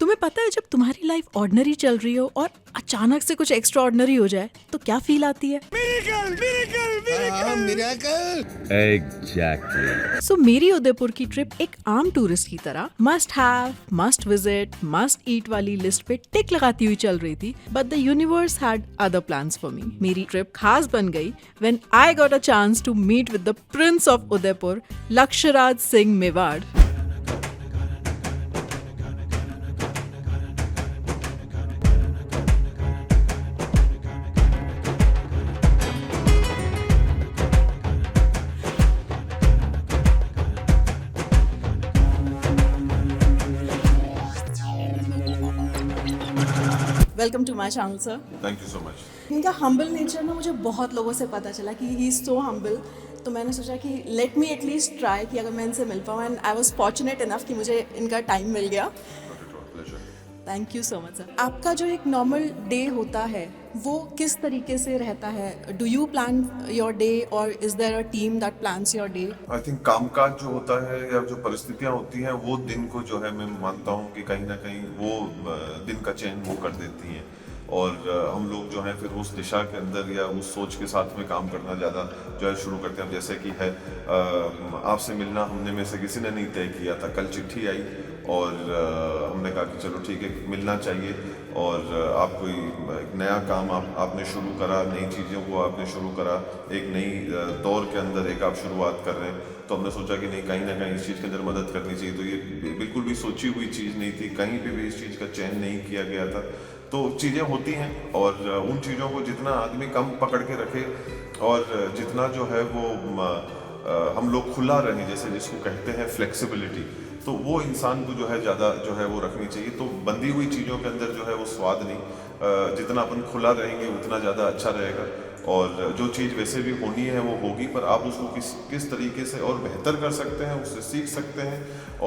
तुम्हें पता है जब तुम्हारी लाइफ ऑर्डिनरी चल रही हो और अचानक से कुछ एक्स्ट्रा ऑर्डिनरी हो जाए तो क्या फील आती है? Exactly. सो मेरी उदयपुर की ट्रिप एक आम टूरिस्ट की तरह must have, must visit, must eat वाली लिस्ट पे टिक लगाती हुई चल रही थी, but the universe had other plans for me. मेरी ट्रिप खास बन गई when I got a chance to meet with the prince of Udaipur, Lakshyaraj Singh Mewar. Welcome to my channel sir. Thank you so much. इनका हम्बल नेचर ना मुझे बहुत लोगों से पता चला कि ही इज़ सो हम्बल. तो मैंने सोचा कि लेट मी एटलीस्ट ट्राई कि अगर मैं इनसे मिल पाऊँ, and I was fortunate enough कि मुझे इनका टाइम मिल गया. Thank you so much sir. आपका जो एक नॉर्मल डे होता है वो किस तरीके से रहता है? Do you plan your day और is there a team that plans your day? I think कामकाज जो होता है या जो परिस्थितियां होती हैं वो दिन को जो है मैं मानता हूँ कि कहीं ना कहीं वो दिन का चयन वो कर देती हैं, और हम लोग जो है फिर उस दिशा के अंदर या उस सोच के साथ में काम करना ज़्यादा जो है शुरू करते हैं. जैसे कि है आपसे मिलना हमने में से किसी ने नहीं तय किया था. कल चिट्ठी आई और हमने कहा कि चलो ठीक है मिलना चाहिए, और आप कोई एक नया काम आपने शुरू करा, नई चीज़ों को आपने शुरू करा, एक नई दौर के अंदर एक आप शुरुआत कर रहे हैं. तो हमने सोचा कि नहीं कहीं ना कहीं इस चीज़ के अंदर मदद करनी चाहिए. तो ये बिल्कुल भी सोची हुई चीज़ नहीं थी, कहीं पे भी इस चीज़ का चयन नहीं किया गया था. तो चीज़ें होती हैं, और उन चीज़ों को जितना आदमी कम पकड़ के रखे और जितना जो है वो हम लोग खुला रहें, जैसे जिसको कहते हैं फ्लेक्सिबिलिटी, तो वो इंसान को जो है ज़्यादा जो है वो रखनी चाहिए. तो बंधी हुई चीज़ों के अंदर जो है वो स्वाद नहीं. जितना अपन खुला रहेंगे उतना ज़्यादा अच्छा रहेगा, और जो चीज़ वैसे भी होनी है वो होगी, पर आप उसको किस तरीके से और बेहतर कर सकते हैं, उससे सीख सकते हैं,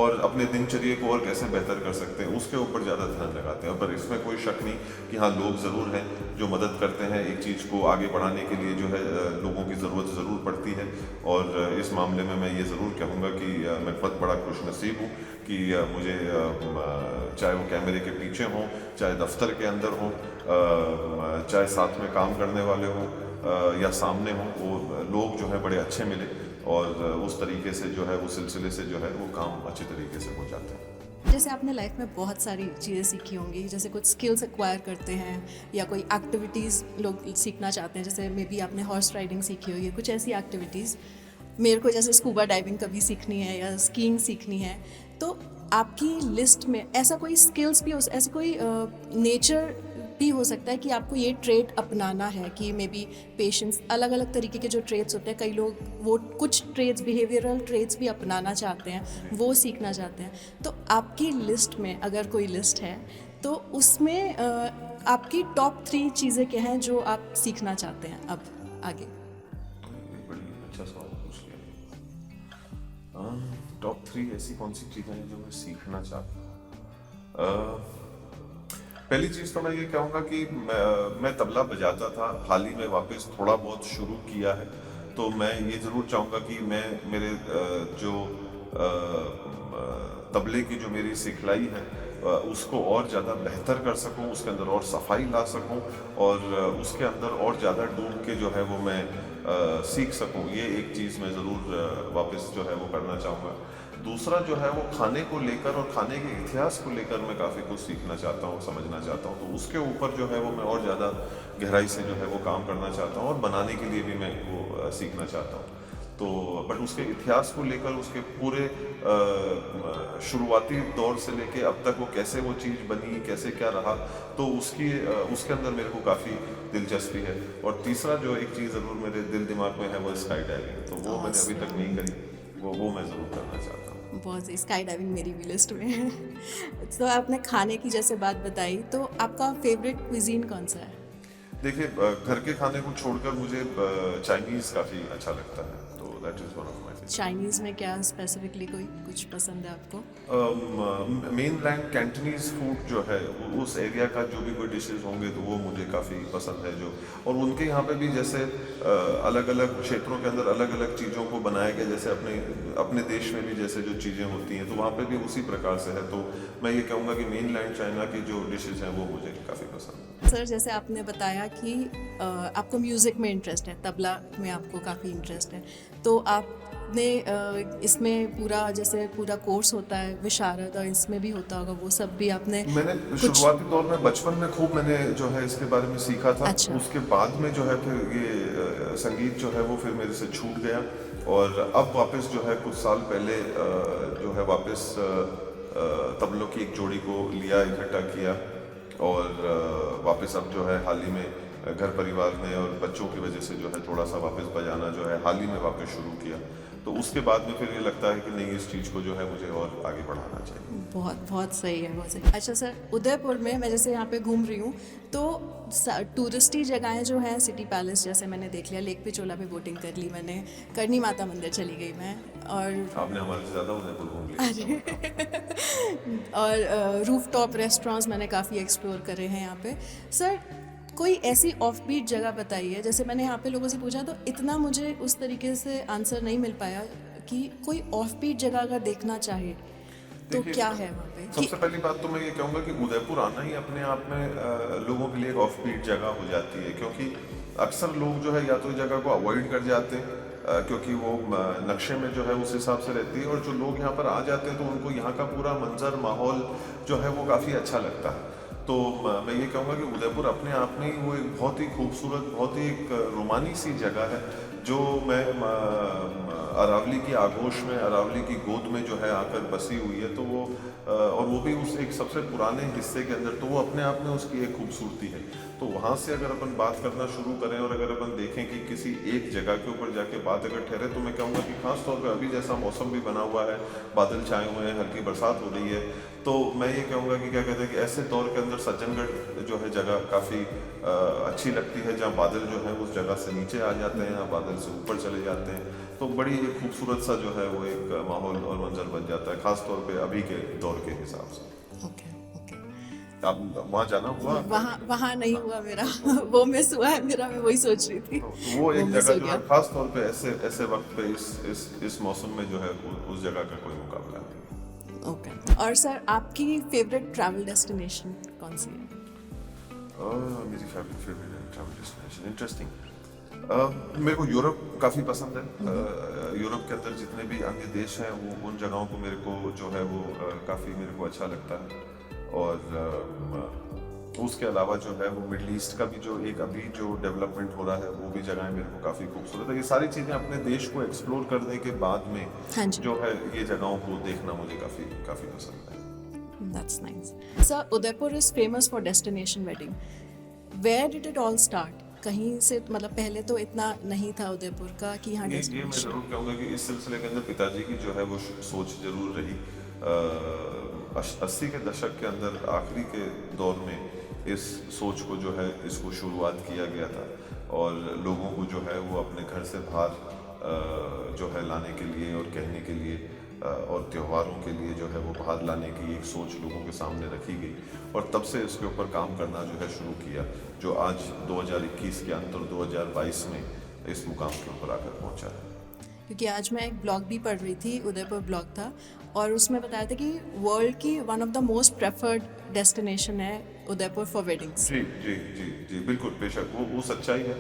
और अपने दिनचर्या को और कैसे बेहतर कर सकते हैं उसके ऊपर ज़्यादा ध्यान लगाते हैं. पर इसमें कोई शक नहीं कि हाँ लोग ज़रूर हैं जो मदद करते हैं. एक चीज़ को आगे बढ़ाने के लिए जो है लोगों की ज़रूरत ज़रूर पड़ती है, और इस मामले में मैं ये ज़रूर कहूँगा कि मैं बहुत बड़ा खुशनसीब हूँ कि मुझे चाहे वो कैमरे के पीछे हों, चाहे दफ्तर के अंदर हों, चाहे साथ में काम करने वाले हों या सामने हों, वो लोग जो है बड़े अच्छे मिले, और उस तरीके से जो है वो सिलसिले से जो है वो काम अच्छे तरीके से हो जाता है. जैसे आपने लाइफ में बहुत सारी चीज़ें सीखी होंगी, जैसे कुछ स्किल्स एक्वायर करते हैं या कोई एक्टिविटीज़ लोग सीखना चाहते हैं, जैसे मे बी आपने हॉर्स राइडिंग सीखी होगी, कुछ ऐसी एक्टिविटीज़. मेरे को जैसे स्कूबा डाइविंग कभी सीखनी है या स्कीइंग सीखनी है. तो आपकी लिस्ट में ऐसा कोई स्किल्स भी हो, ऐसे कोई नेचर भी हो सकता है कि आपको ये ट्रेट अपनाना है, कि मे बी पेशेंस, अलग अलग तरीके के जो ट्रेट्स होते हैं, कई लोग वो कुछ ट्रेट्स, बिहेवियरल ट्रेट्स भी अपनाना चाहते हैं, वो सीखना चाहते हैं. तो आपकी लिस्ट में अगर कोई लिस्ट है तो उसमें आपकी टॉप 3 चीज़ें क्या हैं जो आप सीखना चाहते हैं अब आगे? बड़ी अच्छा सवाल पूछ लिया. टॉप 3 ऐसी कौन सी चीज़ें हैं जो मैं सीखना चाहता हूँ? पहली चीज़ तो मैं ये कहूँगा कि मैं तबला बजाता था, हाल ही में वापस थोड़ा बहुत शुरू किया है. तो मैं ये ज़रूर चाहूँगा कि मैं मेरे जो तबले की जो मेरी सिखलाई है उसको और ज़्यादा बेहतर कर सकूँ, उसके अंदर और सफाई ला सकूँ, और उसके अंदर और ज़्यादा डूब के जो है वो मैं सीख सकूँ. ये एक चीज़ मैं ज़रूर वापस जो है वो करना चाहूँगा. दूसरा जो है वो खाने को लेकर और खाने के इतिहास को लेकर मैं काफ़ी कुछ सीखना चाहता हूँ, समझना चाहता हूँ. तो उसके ऊपर जो है वो मैं और ज़्यादा गहराई से जो है वो काम करना चाहता हूँ, और बनाने के लिए भी मैं वो सीखना चाहता हूँ. तो बट उसके इतिहास को लेकर, उसके पूरे शुरुआती दौर से लेके अब तक वो कैसे वो चीज़ बनी, कैसे क्या रहा, तो उसके अंदर मेरे को काफ़ी दिलचस्पी है. और तीसरा जो एक चीज़ ज़रूर मेरे दिल दिमाग में है वो स्काई डाइविंग. तो वो मैंने अभी तक नहीं करी, वो मैं ज़रूर करना चाहता हूँ. बहुत सही, स्काई डाइविंग मेरी भी लिस्ट में है. तो आपने खाने की जैसे बात बताई, तो आपका फेवरेट क्विजीन कौन सा है? देखिए घर के खाने को छोड़कर मुझे चाइनीज़ काफ़ी अच्छा लगता है, तो that is one of my Chinese में क्या स्पेसिफिकली कोई कुछ पसंद है आपको? मेन लैंड कैंटनीज फूड जो है उस एरिया का जो भी कोई डिशेस होंगे तो वो मुझे काफ़ी पसंद है जो। और उनके यहाँ पे भी जैसे अलग अलग क्षेत्रों के अंदर अलग अलग चीज़ों को बनाया गया, जैसे अपने अपने देश में भी जैसे जो चीज़ें होती हैं तो वहाँ पे भी उसी प्रकार से है। तो मैं ये कहूँगा कि मेन लैंड चाइना की जो डिशेस हैं वो मुझे काफ़ी पसंद है। सर जैसे आपने बताया कि आपको म्यूज़िक में इंटरेस्ट है, तबला में आपको काफ़ी इंटरेस्ट है, तो आपने इसमें पूरा जैसे पूरा कोर्स होता है विशारद और इसमें भी होता होगा, वो सब भी आपने मैंने कुछ? शुरुआती दौर में बचपन में खूब मैंने जो है इसके बारे में सीखा था। अच्छा। उसके बाद में जो है फिर ये संगीत जो है वो फिर मेरे से छूट गया। और अब वापस जो है कुछ साल पहले जो है वापस तबलों की एक जोड़ी को लिया, इकट्ठा किया और वापस अब जो है हाल ही में घर परिवार में और बच्चों की वजह से जो है थोड़ा सा वापस बजाना जो है हाल ही में वापस शुरू किया। तो उसके बाद में फिर ये लगता है कि नहीं, इस चीज़ को जो है मुझे और आगे बढ़ाना चाहिए। बहुत बहुत सही है, बहुत सही। अच्छा सर, उदयपुर में मैं जैसे यहाँ पे घूम रही हूँ तो टूरिस्टी जगहें जो हैं, सिटी पैलेस जैसे मैंने देख लिया, लेक पिचोला पे बोटिंग कर ली मैंने, करनी माता मंदिर चली गई मैं, और आपने हमारे से ज़्यादा उदयपुर घूम लिया। और रूफ टॉप रेस्टोरेंट्स मैंने काफ़ी एक्सप्लोर करे हैं यहाँ पे। सर कोई ऐसी ऑफ बीट जगह बताइए, जैसे मैंने यहाँ पे लोगों से पूछा तो इतना मुझे उस तरीके से आंसर नहीं मिल पाया कि कोई ऑफ बीट जगह अगर देखना चाहे तो देखिए, क्या है वहाँ पे? सबसे पहली बात तो मैं ये कहूँगा कि उदयपुर आना ही अपने आप में लोगों के लिए एक ऑफ बीट जगह हो जाती है, क्योंकि अक्सर लोग जो है या तो इस जगह को अवॉइड कर जाते हैं क्योंकि वो नक्शे में जो है उस हिसाब से रहती है, और जो लोग यहाँ पर आ जाते हैं तो उनको यहाँ का पूरा मंजर माहौल जो है वो काफ़ी अच्छा लगता है। तो मैं ये कहूँगा कि उदयपुर अपने आप में ही वो एक बहुत ही खूबसूरत, बहुत ही एक रोमानी सी जगह है जो मैं अरावली की आगोश में, अरावली की गोद में जो है आकर बसी हुई है। तो वो और वो भी उस एक सबसे पुराने हिस्से के अंदर, तो वो अपने आप में उसकी एक खूबसूरती है। तो वहाँ से अगर अपन बात करना शुरू करें और अगर अपन देखें कि किसी एक जगह के ऊपर जाके बात अगर ठहरे, तो मैं कहूँगा कि खास तौर पे अभी जैसा मौसम भी बना हुआ है, बादल छाए हुए हैं, हल्की बरसात हो रही है, तो मैं ये कहूँगा कि क्या कहते हैं कि ऐसे दौर के अंदर सज्जनगढ़ जो है जगह काफ़ी अच्छी लगती है, जहाँ बादल जो है उस जगह से नीचे आ जाते हैं, यहाँ बादल से ऊपर चले जाते हैं। तो बड़ी एक खूबसूरत सा जो है वो एक माहौल और मंजर बन जाता है, खास तौर पे अभी के दौर के हिसाब से। Okay okay. आप वहाँ जाना हुआ? वहाँ नहीं हुआ मेरा वो मिस हुआ है मेरा, मैं वही सोच रही थी। तो वो एक मिस जगह हो जो गया। है खास तौर पे ऐसे ऐसे वक्त पे इस मौसम में जो है उस जगह का कोई मुकाबला नहीं। ओके। और सर आपकी फेवरेट ट्रैवल डेस्टिनेशन कौन सी है? मेरी फेवरेट ट्रैवल डेस्टिनेशन इंटरेस्टिंग, मेरे को यूरोप काफ़ी पसंद है। यूरोप के अंदर जितने भी अन्य देश हैं वो उन जगहों को मेरे को जो है वो काफ़ी मेरे को अच्छा लगता है। और उसके अलावा जो है वो मिडल ईस्ट का भी जो एक अभी जो डेवलपमेंट हो रहा है वो भी जगहें मेरे को काफ़ी खूबसूरत है। ये सारी चीज़ें अपने देश को एक्सप्लोर करने के बाद में हाँ जी। जो है ये जगहों को देखना मुझे काफ़ी काफ़ी पसंद है। That's nice. Sir, Udaipur is famous for destination wedding. Where did it all start? कहीं से मतलब पहले तो इतना नहीं था उदयपुर का कि यहाँ ये मैं डेस्टिनेशन। ज़रूर कहूँगा कि इस सिलसिले के अंदर पिताजी की जो है वो सोच जरूर रही। 80 के दशक के अंदर आखिरी के दौर में इस सोच को जो है इसको शुरुआत किया गया था, और लोगों को जो है वो अपने घर से बाहर जो है लाने के लिए और कहने के लिए और त्योहारों के लिए जो है वो बाहर लाने की एक सोच लोगों के सामने रखी गई, और तब से इसके ऊपर काम करना जो है शुरू किया, जो आज 2021 के अंत और 2022 में इस मुकाम के ऊपर आकर पहुंचा है। क्योंकि आज मैं एक ब्लॉग भी पढ़ रही थी, उदयपुर ब्लॉग था, और उसमें बताया था कि वर्ल्ड की one of the most preferred destination है उदयपुर फॉर वेडिंग्स। जी जी जी जी बिल्कुल, बेशक वो सच्चाई है।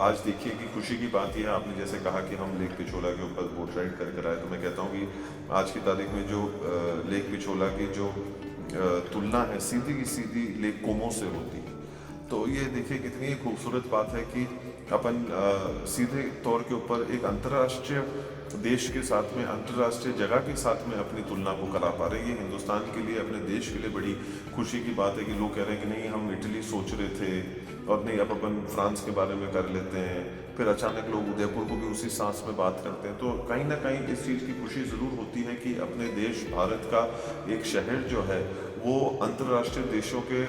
आज देखिए कि खुशी की बात यह है, आपने जैसे कहा कि हम लेक पिछोला के ऊपर बोट राइड कर आए, तो मैं कहता हूँ कि आज की तारीख में जो लेक पिछोला की जो तुलना है सीधी की सीधी लेक कोमो से होती है। तो ये देखिए कितनी खूबसूरत बात है कि अपन सीधे तौर के ऊपर एक अंतर्राष्ट्रीय देश के साथ में, अंतर्राष्ट्रीय जगह के साथ में अपनी तुलना को करा पा रहे हैं। ये हिंदुस्तान के लिए, अपने देश के लिए बड़ी खुशी की बात है कि लोग कह रहे हैं कि नहीं, हम इटली सोच रहे थे और नहीं अब अपन फ्रांस के बारे में कर लेते हैं, फिर अचानक लोग उदयपुर को भी उसी सांस में बात करते हैं। तो कहीं ना कहीं इस चीज़ की खुशी ज़रूर होती है कि अपने देश भारत का एक शहर जो है वो अंतर्राष्ट्रीय देशों के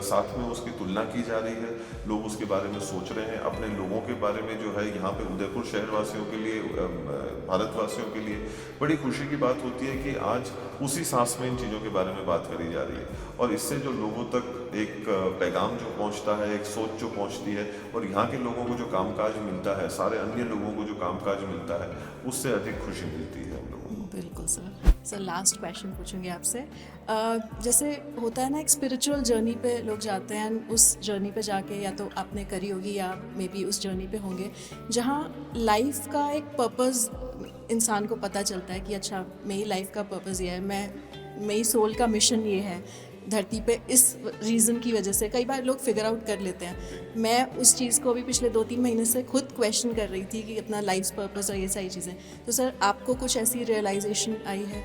साथ में उसकी तुलना की जा रही है, लोग उसके बारे में सोच रहे हैं, अपने लोगों के बारे में जो है यहाँ पे उदयपुर शहरवासियों के लिए भारतवासियों के लिए बड़ी खुशी की बात होती है कि आज उसी सांस में इन चीज़ों के बारे में बात करी जा रही है, और इससे जो लोगों तक एक पैगाम जो पहुंचता है, एक सोच जो पहुंचती है, और यहाँ के लोगों को जो कामकाज मिलता है, सारे अन्य लोगों को जो कामकाज मिलता है, उससे अधिक खुशी मिलती है हम लोगों को। बिल्कुल सर। सर लास्ट क्वेश्चन पूछूंगी आपसे। जैसे होता है ना, एक स्पिरिचुअल जर्नी पे लोग जाते हैं, उस जर्नी पे जाके या तो आपने करी होगी या मे बी उस जर्नी पे होंगे जहाँ लाइफ का एक पर्पस इंसान को पता चलता है कि अच्छा मेरी लाइफ का पर्पस ये है, मेरी सोल का मिशन ये है धरती पे, इस रीज़न की वजह से कई बार लोग फिगर आउट कर लेते हैं। मैं उस चीज़ को भी पिछले 2-3 महीने से खुद क्वेश्चन कर रही थी कि अपना लाइफ पर्पस और ये सारी चीज़ें। तो सर आपको कुछ ऐसी रियलाइजेशन आई है?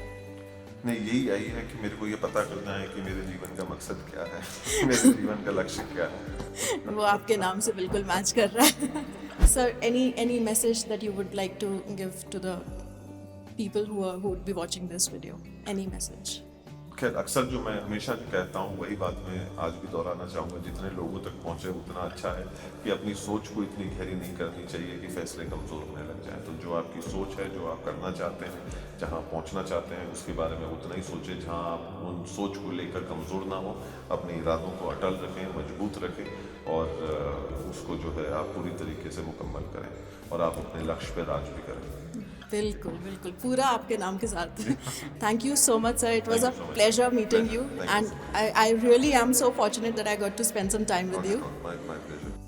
नहीं, यही आई है कि मेरे को ये पता करना है कि मेरे जीवन का मकसद क्या है, मेरे जीवन का लक्ष्य क्या है। वो आपके नाम से बिल्कुल मैच कर रहा है। Sir any message that you would like to give to the people who would be watching this video, any message? खैर, अक्सर जो मैं हमेशा जो कहता हूँ वही बात मैं आज भी दोहराना चाहूँगा, जितने लोगों तक पहुँचे उतना अच्छा है, कि अपनी सोच को इतनी गहरी नहीं करनी चाहिए कि फैसले कमज़ोर होने लग जाएं। तो जो आपकी सोच है, जो आप करना चाहते हैं, जहाँ पहुँचना चाहते हैं, उसके बारे में उतना ही सोचें, जहाँ आप उन सोच को लेकर कमज़ोर ना हो, अपने इरादों को अटल रखें, मजबूत रखें, और उसको जो है आप पूरी तरीके से मुकम्मल करें, और आप अपने लक्ष्य पर राज भी करें। बिल्कुल बिल्कुल, पूरा आपके नाम के साथ। Thank you so much sir, it was a pleasure meeting you, and I really am so fortunate that I got to spend some time with you. My pleasure.